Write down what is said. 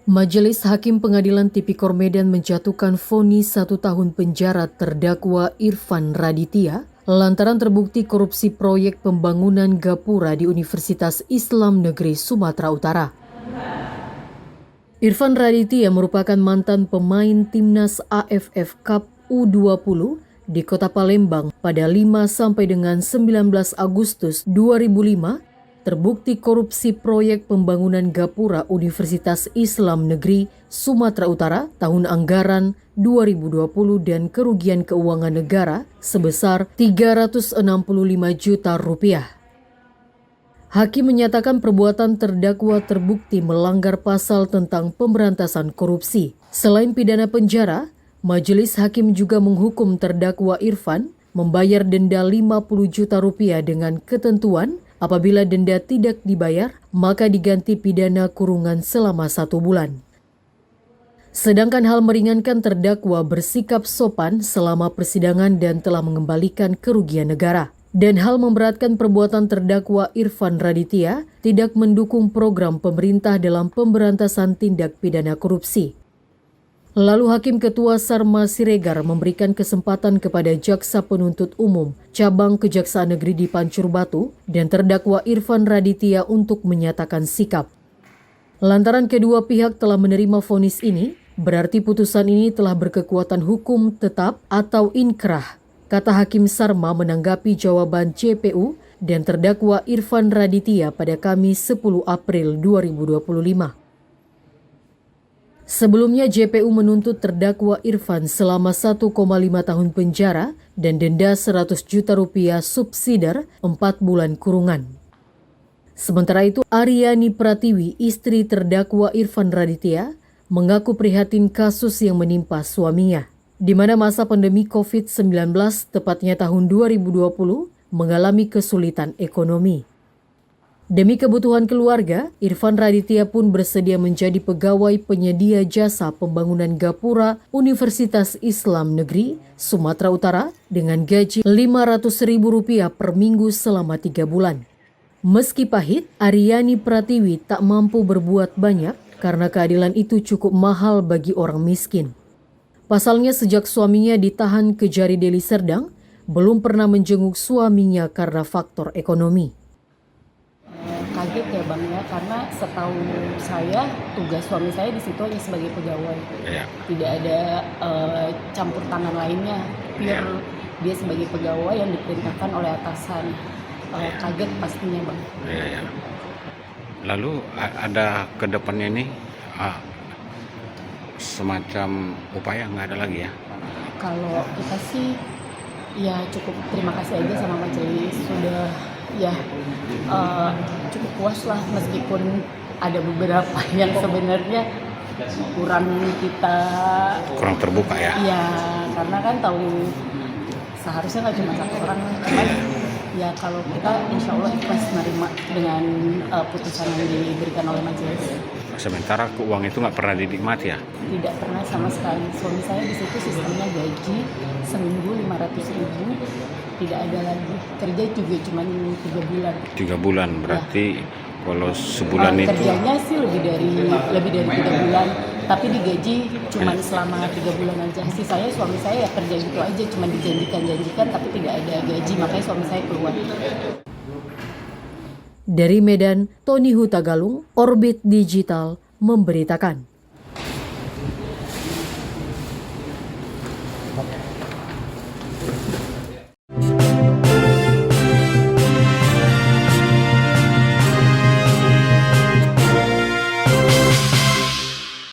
Majelis Hakim Pengadilan Tipikor Medan menjatuhkan vonis 1 tahun penjara terdakwa Irfan Raditya lantaran terbukti korupsi proyek pembangunan gapura di Universitas Islam Negeri Sumatera Utara. Irfan Raditya merupakan mantan pemain timnas AFF Cup U20 di Kota Palembang pada 5 sampai dengan 19 Agustus 2005. Terbukti korupsi proyek pembangunan gapura Universitas Islam Negeri Sumatera Utara tahun anggaran 2020 dan kerugian keuangan negara sebesar Rp365 juta. Hakim menyatakan perbuatan terdakwa terbukti melanggar pasal tentang pemberantasan korupsi. Selain pidana penjara, majelis hakim juga menghukum terdakwa Irfan membayar denda Rp50 juta dengan ketentuan apabila denda tidak dibayar, maka diganti pidana kurungan selama 1 bulan. Sedangkan hal meringankan terdakwa bersikap sopan selama persidangan dan telah mengembalikan kerugian negara. Dan hal memberatkan perbuatan terdakwa Irfan Raditya tidak mendukung program pemerintah dalam pemberantasan tindak pidana korupsi. Lalu Hakim Ketua Sarma Siregar memberikan kesempatan kepada Jaksa Penuntut Umum Cabang Kejaksaan Negeri di Pancur Batu dan terdakwa Irfan Raditya untuk menyatakan sikap. Lantaran kedua pihak telah menerima vonis ini, berarti putusan ini telah berkekuatan hukum tetap atau inkrah, kata Hakim Sarma menanggapi jawaban JPU dan terdakwa Irfan Raditya pada Kamis 10 April 2025. Sebelumnya JPU menuntut terdakwa Irfan selama 1,5 tahun penjara dan denda Rp100 juta subsidiar 4 bulan kurungan. Sementara itu, Aryani Pratiwi, istri terdakwa Irfan Raditya, mengaku prihatin kasus yang menimpa suaminya, di mana masa pandemi COVID-19 tepatnya tahun 2020 mengalami kesulitan ekonomi. Demi kebutuhan keluarga, Irfan Raditya pun bersedia menjadi pegawai penyedia jasa pembangunan gapura Universitas Islam Negeri Sumatera Utara dengan gaji Rp500.000 per minggu selama 3 bulan. Meski pahit, Aryani Pratiwi tak mampu berbuat banyak karena keadilan itu cukup mahal bagi orang miskin. Pasalnya sejak suaminya ditahan Kejari Deli Serdang, belum pernah menjenguk suaminya karena faktor ekonomi. Kaget ya Bang ya, karena setahu saya tugas suami saya di situ hanya sebagai pegawai, tidak ada campur tangan lainnya, pure dia sebagai pegawai yang diperintahkan oleh atasan. Kaget pastinya Bang. Lalu ada ke depannya ini semacam upaya nggak ada lagi ya? Kalau kita sih ya cukup terima kasih aja sama majelis, sudah ya cukup puas lah, meskipun ada beberapa yang sebenarnya kurang terbuka ya. Iya, karena kan tahu seharusnya nggak cuma satu orang, cuman ya kalau kita insya Allah ikhlas menerima dengan putusan yang diberikan oleh majelis. Sementara uang itu nggak pernah dinikmati ya? Tidak pernah sama sekali. Suami saya di situ sistemnya gaji seminggu Rp500.000, tidak ada lagi. Kerja juga cuma 3 bulan. 3 bulan berarti ya. Kalau sebulan itu kerjanya sih lebih dari 3 bulan, tapi digaji cuma selama 3 bulan aja. Sisanya suami saya ya kerja gitu aja, cuma dijanjikan tapi tidak ada gaji, makanya suami saya keluar. Dari Medan, Tony Hutagalung, Orbit Digital memberitakan.